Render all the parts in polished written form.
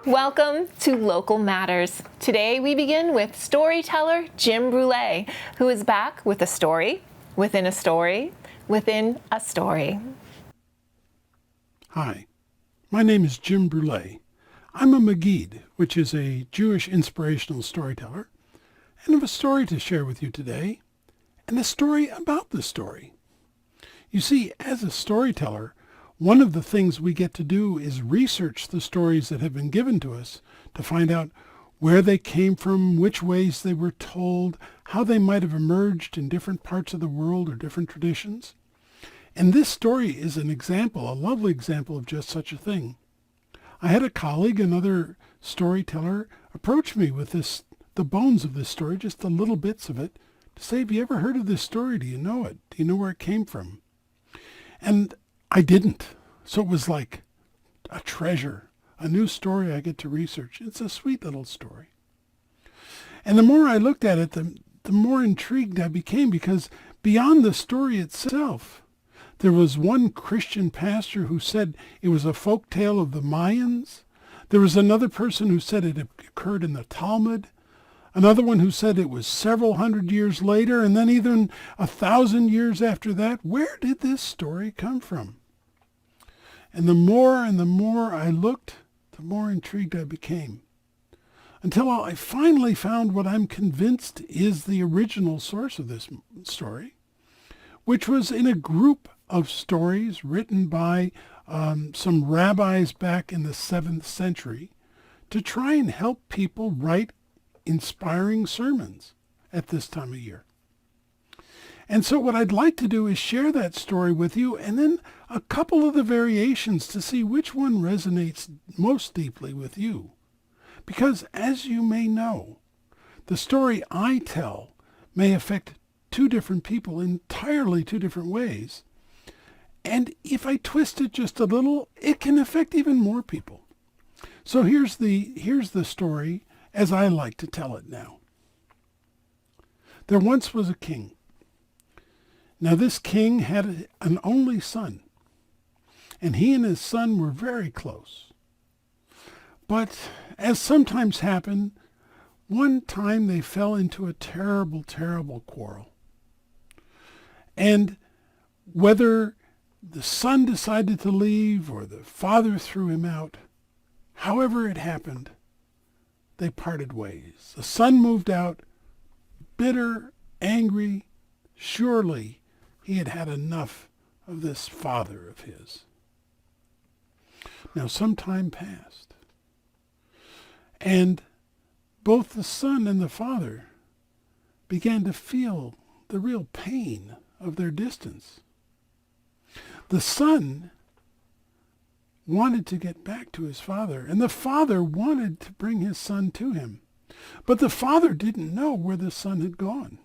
Welcome to Local Matters. Today we begin with storyteller Jim Brule, who is back with a story, within a story, within a story. Hi, my name is Jim Brule. I'm a Maggid, which is a Jewish inspirational storyteller, and I have a story to share with you today, and a story about the story. You see, as a storyteller, one of the things we get to do is research the stories that have been given to us to find out where they came from, which ways they were told, how they might have emerged in different parts of the world or different traditions. And this story is an example, a lovely example of just such a thing. I had a colleague, another storyteller, approach me with the bones of this story, just the little bits of it, to say, have you ever heard of this story? Do you know it? Do you know where it came from? And I didn't. So it was like a treasure, a new story I get to research. It's a sweet little story. And the more I looked at it, the more intrigued I became, because beyond the story itself, there was one Christian pastor who said it was a folk tale of the Mayans. There was another person who said it occurred in the Talmud. Another one who said it was several hundred years later, and then even 1,000 years after that. Where did this story come from? And the more I looked, the more intrigued I became, until I finally found what I'm convinced is the original source of this story, which was in a group of stories written by some rabbis back in the 7th century to try and help people write inspiring sermons at this time of year. And so what I'd like to do is share that story with you, and then a couple of the variations to see which one resonates most deeply with you. Because as you may know, the story I tell may affect two different people in entirely two different ways. And if I twist it just a little, it can affect even more people. So here's the story as I like to tell it now. There once was a king. Now this king had an only son, and he and his son were very close. But as sometimes happened, one time they fell into a terrible, terrible quarrel. And whether the son decided to leave or the father threw him out, however it happened, they parted ways. The son moved out, bitter, angry. Surely he had had enough of this father of his. Now some time passed, and both the son and the father began to feel the real pain of their distance. The son wanted to get back to his father, and the father wanted to bring his son to him. But the father didn't know where the son had gone.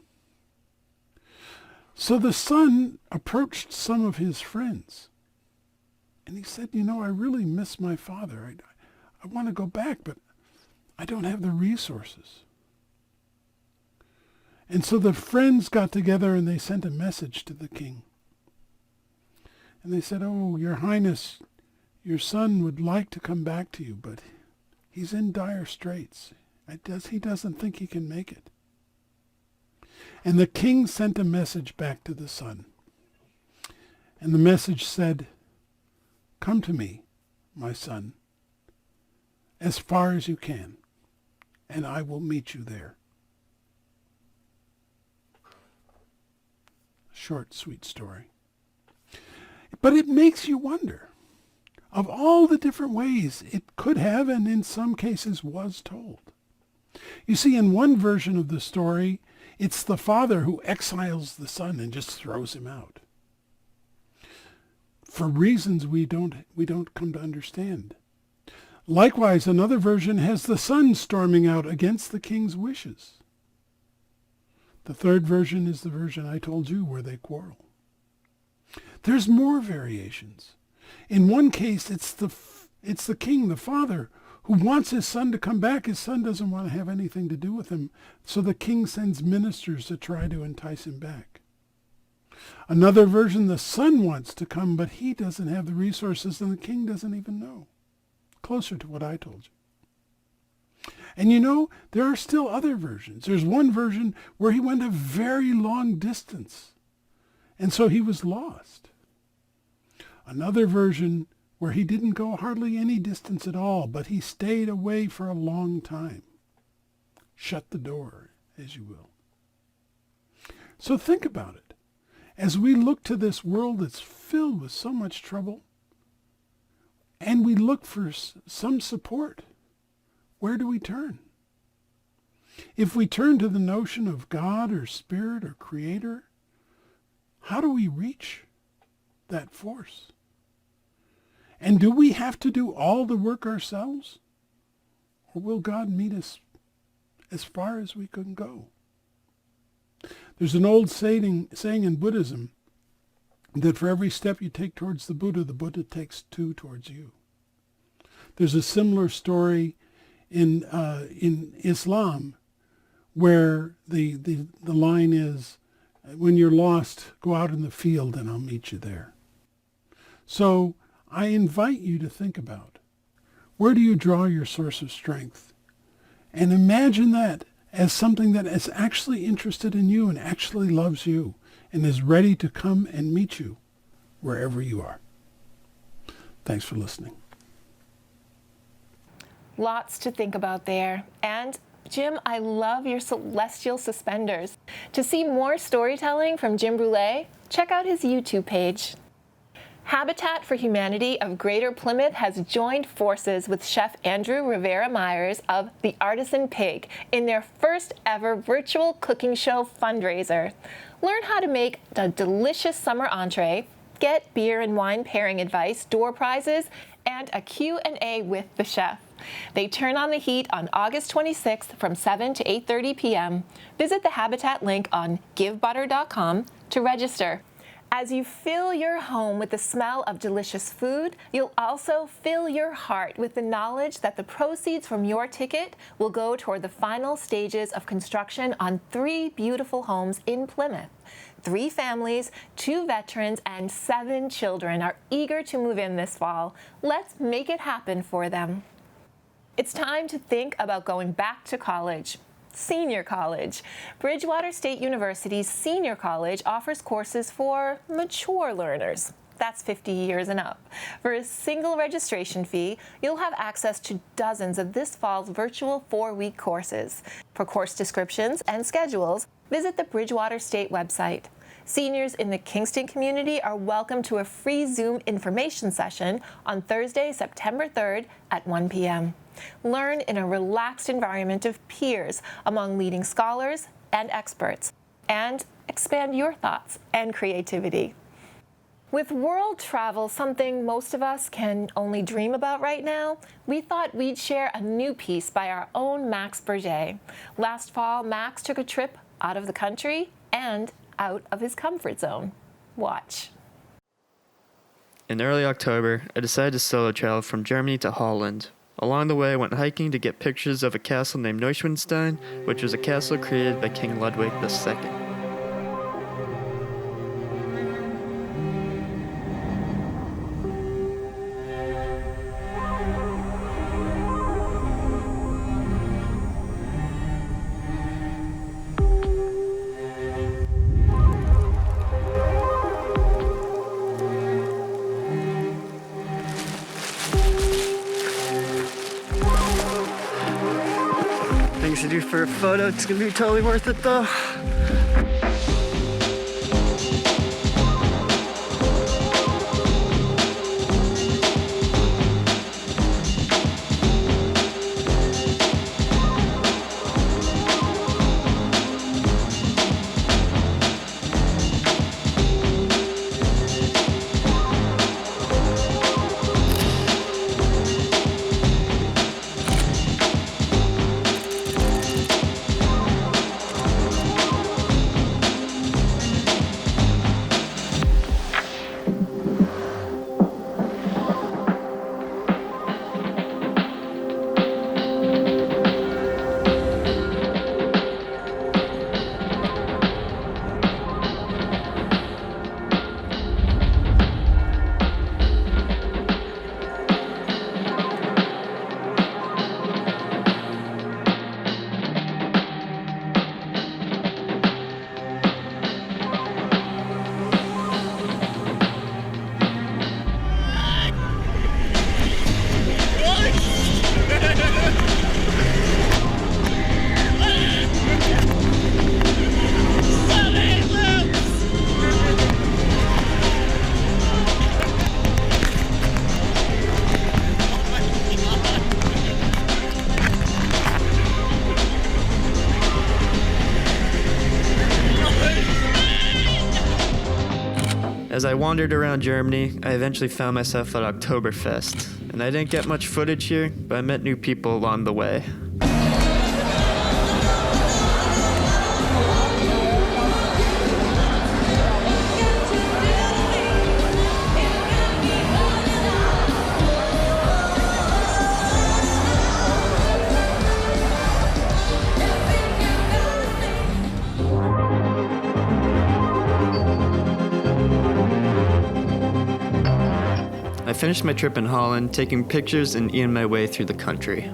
So the son approached some of his friends, and he said, I really miss my father. I want to go back, but I don't have the resources. And so the friends got together and they sent a message to the king. And they said, "Oh, Your Highness, your son would like to come back to you, but he's in dire straits. He doesn't think he can make it." And the king sent a message back to the son. And the message said, "Come to me, my son, as far as you can, and I will meet you there." Short, sweet story. But it makes you wonder of all the different ways it could have, and in some cases was told. You see, in one version of the story, it's the father who exiles the son and just throws him out, for reasons we don't come to understand. Likewise, another version has the son storming out against the king's wishes. The third version is the version I told you, where they quarrel. There's more variations. In one case, it's the king, the father, who wants his son to come back. His son doesn't want to have anything to do with him, so the king sends ministers to try to entice him back. Another version, the son wants to come, but he doesn't have the resources, and the king doesn't even know. Closer to what I told you. And there are still other versions. There's one version where he went a very long distance, and so he was lost. Another version where he didn't go hardly any distance at all, but he stayed away for a long time. Shut the door, as you will. So think about it. As we look to this world that's filled with so much trouble, and we look for some support, where do we turn? If we turn to the notion of God or Spirit or Creator, how do we reach that force? And do we have to do all the work ourselves? Or will God meet us as far as we can go? There's an old saying in Buddhism that for every step you take towards the Buddha takes 2 towards you. There's a similar story in Islam where the line is, when you're lost, go out in the field and I'll meet you there. So I invite you to think about, where do you draw your source of strength? And imagine that as something that is actually interested in you and actually loves you and is ready to come and meet you wherever you are. Thanks for listening. Lots to think about there. And Jim, I love your celestial suspenders. To see more storytelling from Jim Brule, check out his YouTube page. Habitat for Humanity of Greater Plymouth has joined forces with Chef Andrew Rivera-Myers of The Artisan Pig in their first ever virtual cooking show fundraiser. Learn how to make a delicious summer entree, get beer and wine pairing advice, door prizes, and a Q&A with the chef. They turn on the heat on August 26th from 7 to 8:30 p.m. Visit the Habitat link on givebutter.com to register. As you fill your home with the smell of delicious food, you'll also fill your heart with the knowledge that the proceeds from your ticket will go toward the final stages of construction on 3 beautiful homes in Plymouth. 3 families, 2 veterans, and 7 children are eager to move in this fall. Let's make it happen for them. It's time to think about going back to college. Senior College. Bridgewater State University's Senior College offers courses for mature learners. That's 50 years and up. For a single registration fee, you'll have access to dozens of this fall's virtual 4-week courses. For course descriptions and schedules, visit the Bridgewater State website. Seniors in the Kingston community are welcome to a free Zoom information session on Thursday, September 3rd at 1 p.m. Learn in a relaxed environment of peers among leading scholars and experts, and expand your thoughts and creativity. With world travel something most of us can only dream about right now, we thought we'd share a new piece by our own Max Berger. Last fall, Max took a trip out of the country and out of his comfort zone. Watch. In early October, I decided to solo travel from Germany to Holland. Along the way, I went hiking to get pictures of a castle named Neuschwanstein, which was a castle created by King Ludwig II. Things to do for a photo, it's gonna be totally worth it though. As I wandered around Germany, I eventually found myself at Oktoberfest, and I didn't get much footage here, but I met new people along the way. I finished my trip in Holland, taking pictures and eating my way through the country.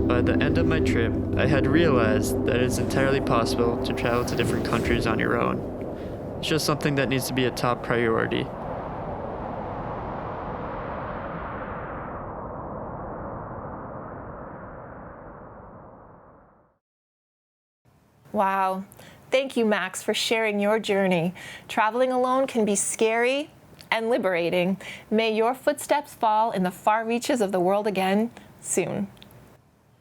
By the end of my trip, I had realized that it's entirely possible to travel to different countries on your own. It's just something that needs to be a top priority. Wow. Thank you, Max, for sharing your journey. Traveling alone can be scary and liberating. May your footsteps fall in the far reaches of the world again soon.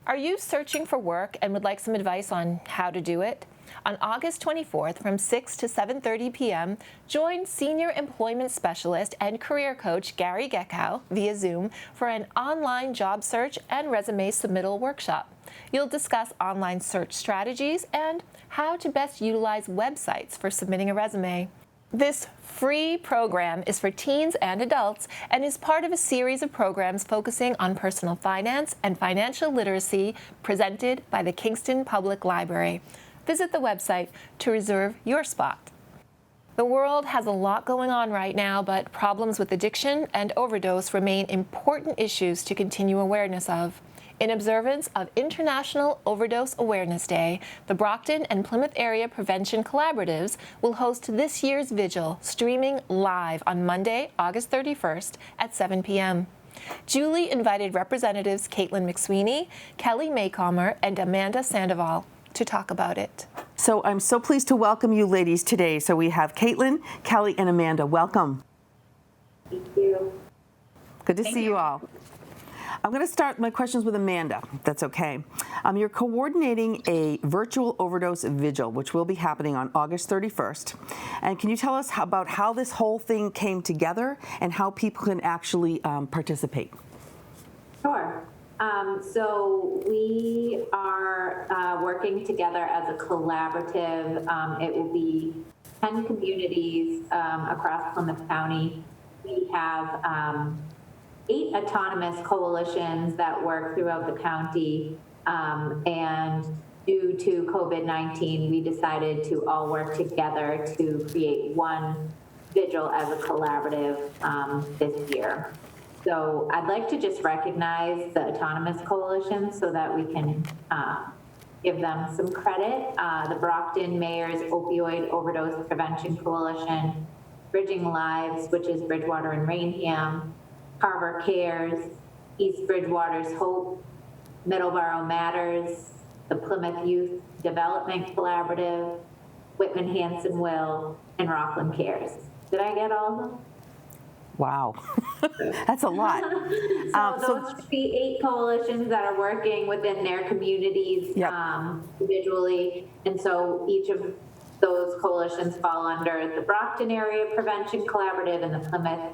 Are you searching for work and would like some advice on how to do it? On August 24th from 6 to 7:30 p.m., join Senior Employment Specialist and Career Coach Gary Geckow via Zoom for an online job search and resume submittal workshop. You'll discuss online search strategies and how to best utilize websites for submitting a resume. This free program is for teens and adults and is part of a series of programs focusing on personal finance and financial literacy presented by the Kingston Public Library. Visit the website to reserve your spot. The world has a lot going on right now, but problems with addiction and overdose remain important issues to continue awareness of. In observance of International Overdose Awareness Day, the Brockton and Plymouth Area Prevention Collaboratives will host this year's vigil, streaming live on Monday, August 31st at 7 p.m. Julie invited Representatives Caitlin McSweeney, Kelly Maycomer, and Amanda Sandoval to talk about it. So I'm so pleased to welcome you ladies today. So we have Caitlin, Kelly, and Amanda. Welcome. Thank you. Good to see you all. I'm going to start my questions with Amanda, if that's okay. You're coordinating a virtual overdose vigil, which will be happening on August 31st. And can you tell us about how this whole thing came together and how people can actually participate? Sure. So we are working together as a collaborative. It will be 10 communities across Plymouth County. We have 8 autonomous coalitions that work throughout the county, and due to COVID-19, we decided to all work together to create one vigil as a collaborative this year. So I'd like to just recognize the autonomous coalition so that we can give them some credit. The Brockton Mayor's Opioid Overdose Prevention Coalition, Bridging Lives, which is Bridgewater and Rainham, Carver Cares, East Bridgewater's Hope, Middleborough Matters, the Plymouth Youth Development Collaborative, Whitman Hanson Will, and Rockland Cares. Did I get all of them? Wow, that's a lot. So those would be 8 coalitions that are working within their communities individually. And so each of those coalitions fall under the Brockton Area Prevention Collaborative and the Plymouth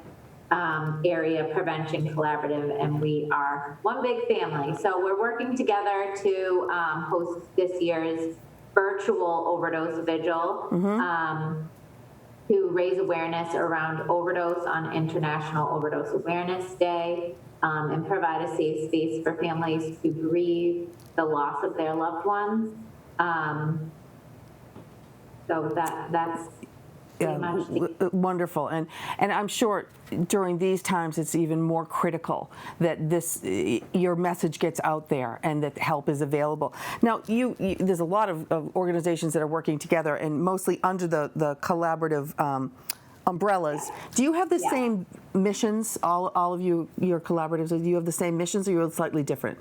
Area Prevention Collaborative, and we are one big family. So we're working together to host this year's Virtual Overdose Vigil. To raise awareness around overdose on International Overdose Awareness Day, and provide a safe space for families to grieve the loss of their loved ones. So that's pretty much wonderful, and I'm sure during these times it's even more critical that your message gets out there and that help is available. Now, there's a lot of organizations that are working together, and mostly under the collaborative umbrellas. Do you have the same missions? All of your collaboratives, do you have the same missions, or you're slightly different?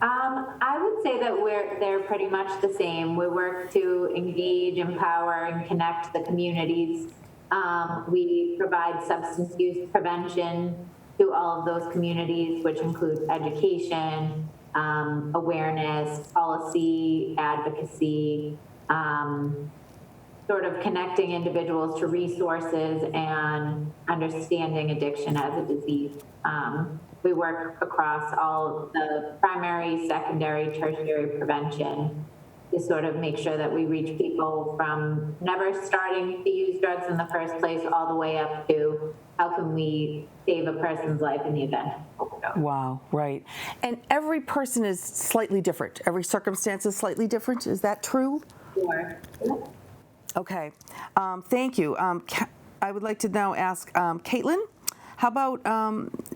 I would say that they're pretty much the same. We work to engage, empower, and connect the communities. We provide substance use prevention to all of those communities, which includes education, awareness, policy, advocacy, sort of connecting individuals to resources and understanding addiction as a disease. We work across all the primary, secondary, tertiary prevention to sort of make sure that we reach people from never starting to use drugs in the first place all the way up to how can we save a person's life in the event of overdose. Wow, right. And every person is slightly different. Every circumstance is slightly different. Is that true? Sure. Okay. Thank you. I would like to now ask Caitlin, how about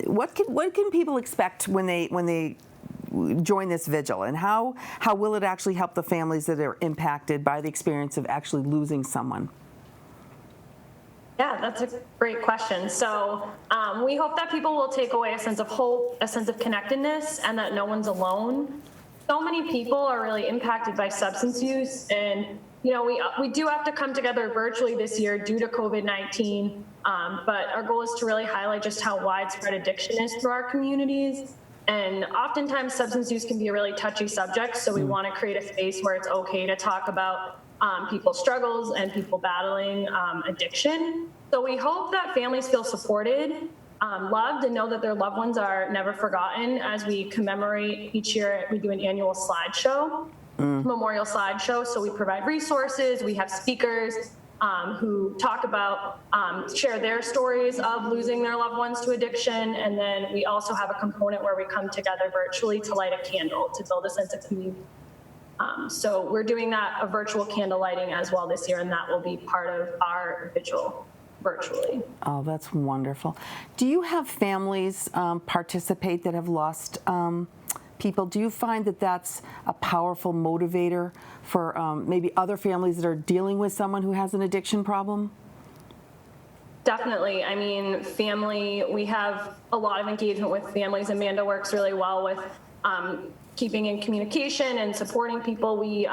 what can people expect when they join this vigil, and how will it actually help the families that are impacted by the experience of actually losing someone? Yeah, that's a great question. So we hope that people will take away a sense of hope, a sense of connectedness, and that no one's alone. So many people are really impacted by substance use, and we do have to come together virtually this year due to COVID-19, but our goal is to really highlight just how widespread addiction is through our communities. And oftentimes substance use can be a really touchy subject, so we want to create a space where it's okay to talk about people's struggles and people battling addiction. So we hope that families feel supported, loved, and know that their loved ones are never forgotten. As we commemorate each year, we do an annual slideshow, memorial slideshow. So we provide resources, we have speakers who talk about, share their stories of losing their loved ones to addiction. And then we also have a component where we come together virtually to light a candle to build a sense of community. So we're doing that, a virtual candle lighting as well this year, and that will be part of our vigil virtually. Oh, that's wonderful. Do you have families participate that have lost people? Do you find that that's a powerful motivator for maybe other families that are dealing with someone who has an addiction problem? Definitely. I mean, family, we have a lot of engagement with families. Amanda works really well with keeping in communication and supporting people. We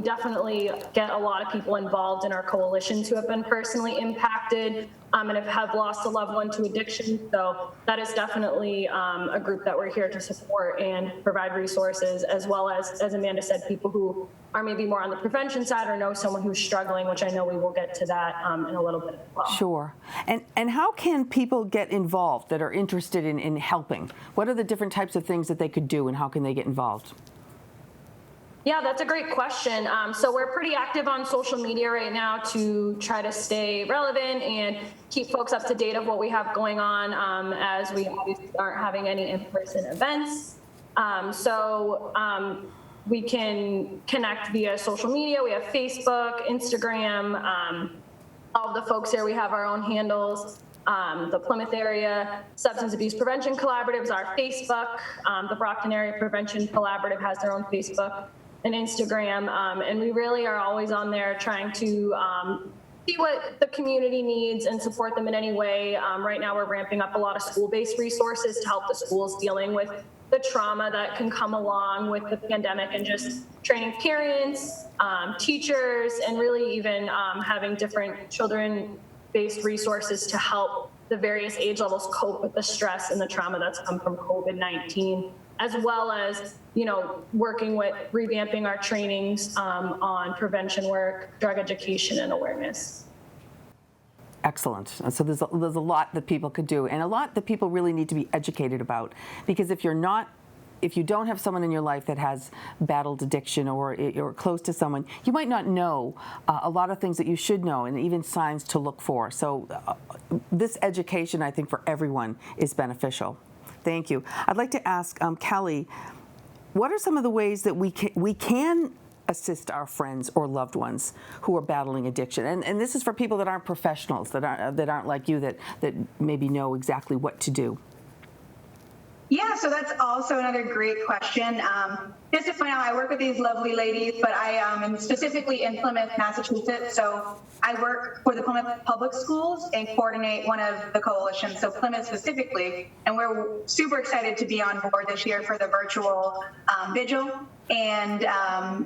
definitely get a lot of people involved in our coalitions who have been personally impacted and have lost a loved one to addiction. So that is definitely a group that we're here to support and provide resources, as well as Amanda said, people who are maybe more on the prevention side or know someone who's struggling, which I know we will get to that in a little bit as well. Sure. And how can people get involved that are interested in helping? What are the different types of things that they could do, and how can they get involved? Yeah, that's a great question. So we're pretty active on social media right now to try to stay relevant and keep folks up to date of what we have going on, as we obviously aren't having any in-person events. We can connect via social media. We have Facebook, Instagram, all of the folks here, we have our own handles. The Plymouth Area Substance Abuse Prevention Collaborative is our Facebook. The Brockton Area Prevention Collaborative has their own Facebook and Instagram. And we really are always on there trying to see what the community needs and support them in any way. Right now, we're ramping up a lot of school-based resources to help the schools dealing with the trauma that can come along with the pandemic, and just training parents, teachers, and really even having different children-based resources to help the various age levels cope with the stress and the trauma that's come from COVID-19, as well as, working with revamping our trainings on prevention work, drug education, and awareness. Excellent. So there's a lot that people could do, and a lot that people really need to be educated about, because if you don't have someone in your life that has battled addiction, or you're close to someone, you might not know a lot of things that you should know, and even signs to look for. So this education, I think, for everyone is beneficial. Thank you. I'd like to ask Kelly, what are some of the ways that we can assist our friends or loved ones who are battling addiction? And this is for people that aren't professionals, that aren't like you, that maybe know exactly what to do. Yeah, so that's also another great question. Just to point out, I work with these lovely ladies, but I am specifically in Plymouth, Massachusetts. So I work for the Plymouth Public Schools and coordinate one of the coalitions, so Plymouth specifically. And we're super excited to be on board this year for the virtual vigil. And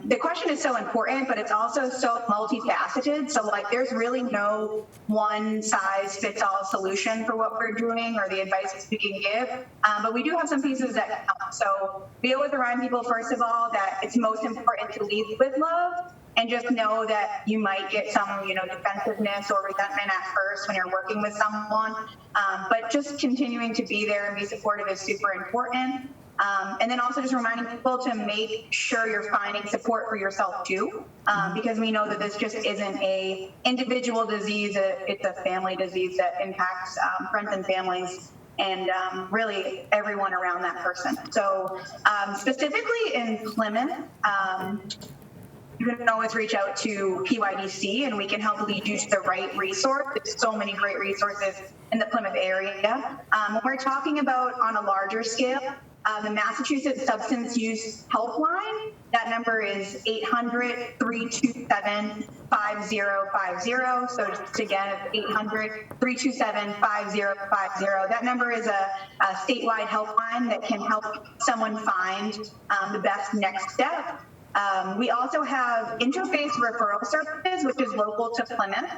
the question is so important, but it's also so multifaceted. So there's really no one size fits all solution for what we're doing or the advice we can give. But we do have some pieces that can help. So we always remind people, first of all, that it's most important to lead with love, and just know that you might get some, defensiveness or resentment at first when you're working with someone. But just continuing to be there and be supportive is super important. And then also just reminding people to make sure you're finding support for yourself too, because we know that this just isn't a individual disease, it's a family disease that impacts friends and families, and really everyone around that person. So specifically in Plymouth, you can always reach out to PYDC and we can help lead you to the right resource. There's so many great resources in the Plymouth area. When we're talking about on a larger scale, the Massachusetts Substance Use Helpline, that number is 800-327-5050. So just again, it's 800-327-5050. That number is a statewide helpline that can help someone find the best next step. We also have interface referral services, which is local to Plymouth.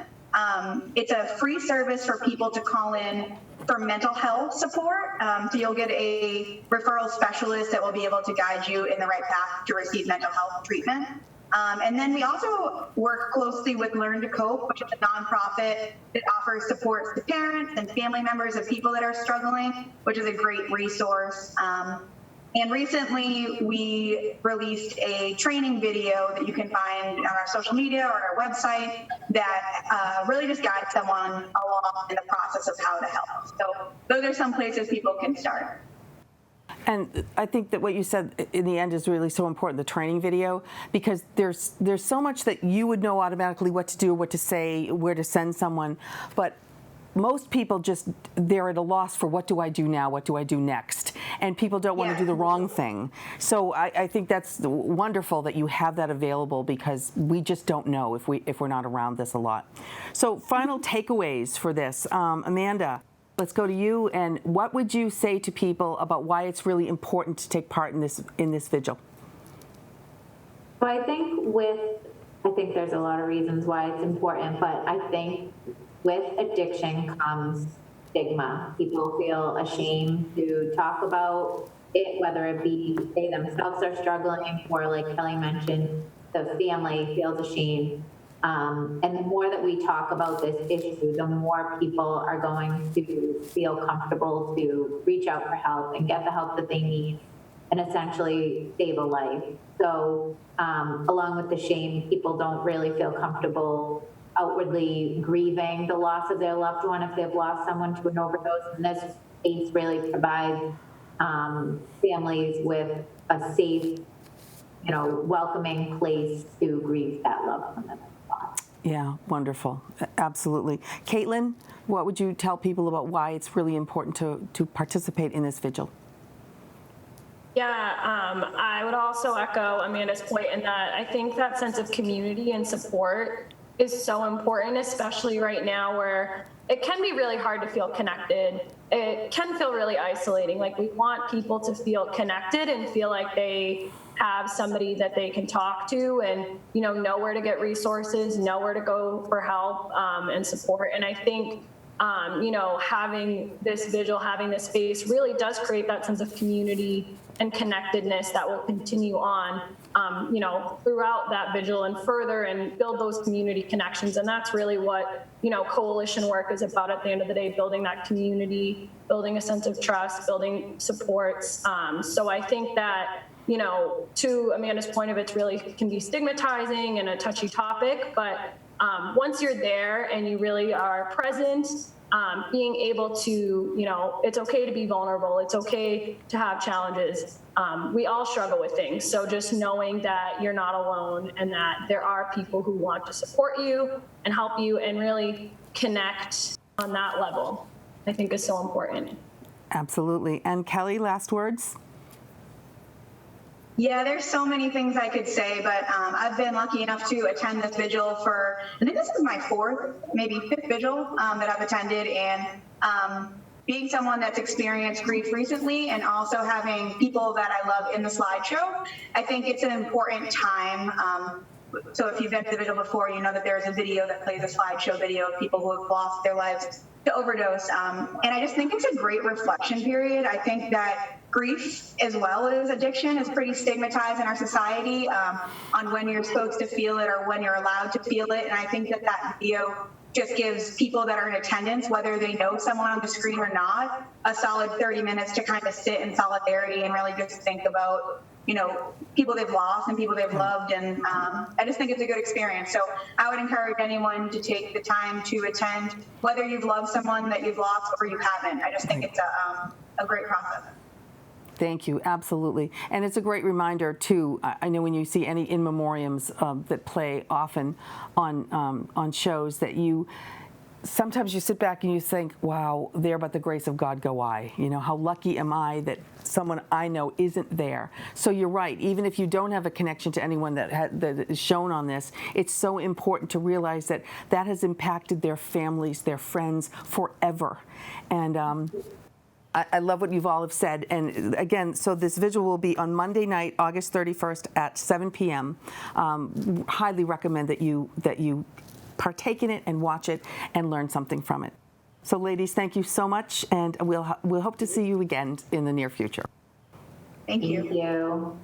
It's a free service for people to call in for mental health support. So you'll get a referral specialist that will be able to guide you in the right path to receive mental health treatment. And then we also work closely with Learn to Cope, which is a nonprofit that offers support to parents and family members of people that are struggling, which is a great resource. And recently, we released a training video that you can find on our social media or our website that really just guides someone along in the process of how to help. So those are some places people can start. And I think that what you said in the end is really so important, the training video, because there's so much that you would know automatically what to do, what to say, where to send someone, but most people they're at a loss for what do I do now, what do I do next, and people don't want to do the wrong thing. So I think that's wonderful that you have that available, because we just don't know if we're not around this a lot. So final takeaways for this, Amanda, let's go to you, and what would you say to people about why it's really important to take part in this vigil? Well, I think there's a lot of reasons why it's important, but I think with addiction comes stigma. People feel ashamed to talk about it, whether it be they themselves are struggling, or like Kelly mentioned, the family feels ashamed. And the more that we talk about this issue, the more people are going to feel comfortable to reach out for help and get the help that they need and essentially save a life. So along with the shame, people don't really feel comfortable outwardly grieving the loss of their loved one if they've lost someone to an overdose. And this space really provides families with a safe, welcoming place to grieve that loved one that they've lost. Yeah, wonderful. Absolutely. Caitlin, what would you tell people about why it's really important to participate in this vigil? Yeah, I would also echo Amanda's point in that I think that sense of community and support is so important, especially right now where it can be really hard to feel connected. It can feel really isolating. Like, we want people to feel connected and feel like they have somebody that they can talk to and, know where to get resources, know where to go for help and support. And I think having this vigil, having this space really does create that sense of community and connectedness that will continue on, throughout that vigil and further and build those community connections. And that's really what, coalition work is about at the end of the day, building that community, building a sense of trust, building supports. So I think that, to Amanda's point of it's really can be stigmatizing and a touchy topic, but once you're there and you really are present, being able to, it's okay to be vulnerable. It's okay to have challenges. We all struggle with things. So just knowing that you're not alone and that there are people who want to support you and help you and really connect on that level, I think is so important. Absolutely. And Kelly, last words? Yeah, there's so many things I could say, but I've been lucky enough to attend this vigil for, I think this is my fourth, maybe fifth vigil that I've attended, and being someone that's experienced grief recently and also having people that I love in the slideshow, I think it's an important time. So if you've been to the vigil before, you know that there's a video that plays a slideshow video of people who have lost their lives to overdose. And I just think it's a great reflection period. I think that grief as well as addiction is pretty stigmatized in our society on when you're supposed to feel it or when you're allowed to feel it. And I think that that video just gives people that are in attendance, whether they know someone on the screen or not, a solid 30 minutes to kind of sit in solidarity and really just think about, people they've lost and people they've loved. And I just think it's a good experience. So I would encourage anyone to take the time to attend, whether you've loved someone that you've lost or you haven't. I just think it's a great process. Thank you. Absolutely. And it's a great reminder, too. I know when you see any in memoriams that play often on shows that sometimes you sit back and you think, wow, there but the grace of God go I. How lucky am I that someone I know isn't there? So you're right. Even if you don't have a connection to anyone that is shown on this, it's so important to realize that that has impacted their families, their friends forever. And I love what you've all have said. And again, so this vigil will be on Monday night, August 31st at 7 p.m. Highly recommend that you partake in it and watch it and learn something from it. So ladies, thank you so much, and we'll hope to see you again in the near future. Thank you. Thank you.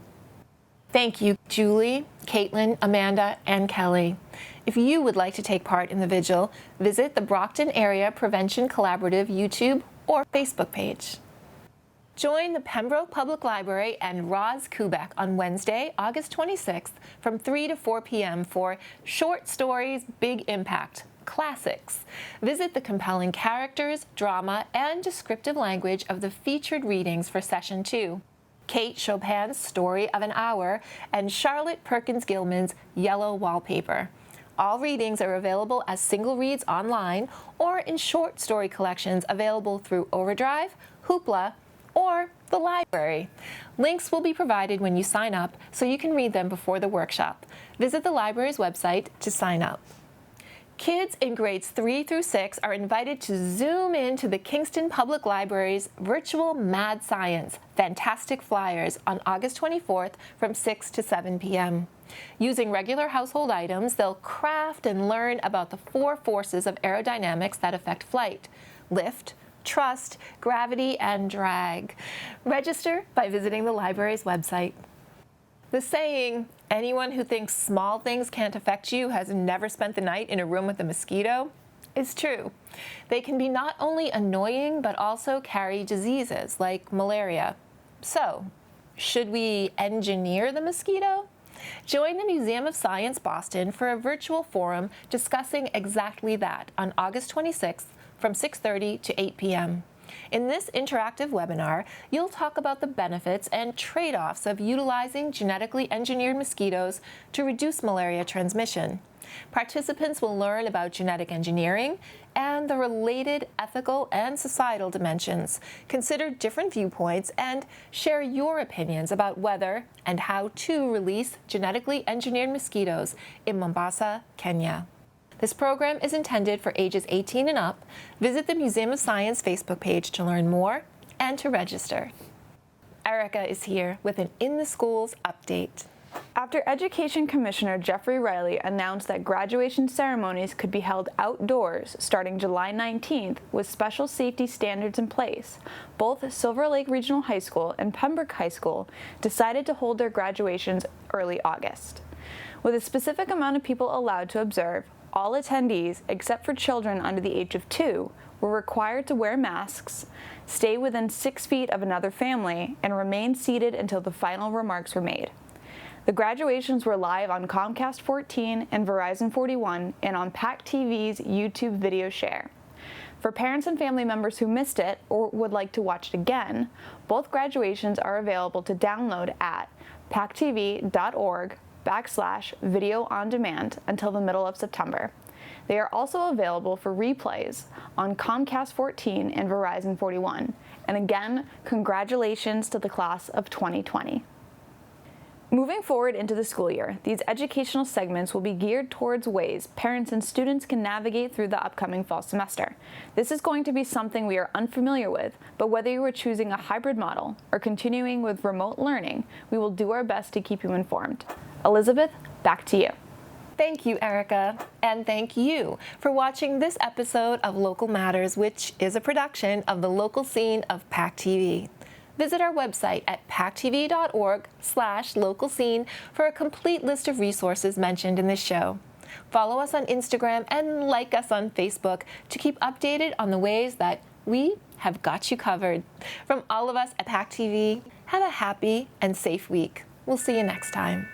Thank you, Julie, Caitlin, Amanda, and Kelly. If you would like to take part in the vigil, visit the Brockton Area Prevention Collaborative YouTube or Facebook page. Join the Pembroke Public Library and Roz Kubek on Wednesday, August 26th from 3 to 4 p.m. for Short Stories, Big Impact, Classics. Visit the compelling characters, drama, and descriptive language of the featured readings for Session 2. Kate Chopin's Story of an Hour and Charlotte Perkins Gilman's Yellow Wallpaper. All readings are available as single reads online or in short story collections available through Overdrive, Hoopla, or the library. Links will be provided when you sign up so you can read them before the workshop. Visit the library's website to sign up. Kids in grades 3 through 6 are invited to zoom into the Kingston Public Library's virtual Mad Science Fantastic Flyers on August 24th from 6 to 7 p.m. Using regular household items, they'll craft and learn about the 4 forces of aerodynamics that affect flight: lift, trust, gravity, and drag. Register by visiting the library's website. The saying, anyone who thinks small things can't affect you has never spent the night in a room with a mosquito, is true. They can be not only annoying, but also carry diseases like malaria. So, should we engineer the mosquito? Join the Museum of Science Boston for a virtual forum discussing exactly that on August 26th from 6:30 to 8 p.m. In this interactive webinar, you'll talk about the benefits and trade-offs of utilizing genetically engineered mosquitoes to reduce malaria transmission. Participants will learn about genetic engineering and the related ethical and societal dimensions, consider different viewpoints, and share your opinions about whether and how to release genetically engineered mosquitoes in Mombasa, Kenya. This program is intended for ages 18 and up. Visit the Museum of Science Facebook page to learn more and to register. Erica is here with an In the Schools update. After Education Commissioner Jeffrey Riley announced that graduation ceremonies could be held outdoors starting July 19th with special safety standards in place, both Silver Lake Regional High School and Pembroke High School decided to hold their graduations early August. With a specific amount of people allowed to observe, all attendees, except for children under the age of 2, were required to wear masks, stay within 6 feet of another family, and remain seated until the final remarks were made. The graduations were live on Comcast 14 and Verizon 41 and on PAC TV's YouTube video share. For parents and family members who missed it or would like to watch it again, both graduations are available to download at pactv.org/video on demand until the middle of September. They are also available for replays on Comcast 14 and Verizon 41. And again, congratulations to the class of 2020. Moving forward into the school year, these educational segments will be geared towards ways parents and students can navigate through the upcoming fall semester. This is going to be something we are unfamiliar with, but whether you are choosing a hybrid model or continuing with remote learning, we will do our best to keep you informed. Elizabeth, back to you. Thank you, Erica, and thank you for watching this episode of Local Matters, which is a production of the local scene of PAC TV. Visit our website at pactv.org/local scene for a complete list of resources mentioned in this show. Follow us on Instagram and like us on Facebook to keep updated on the ways that we have got you covered. From all of us at PAC TV, have a happy and safe week. We'll see you next time.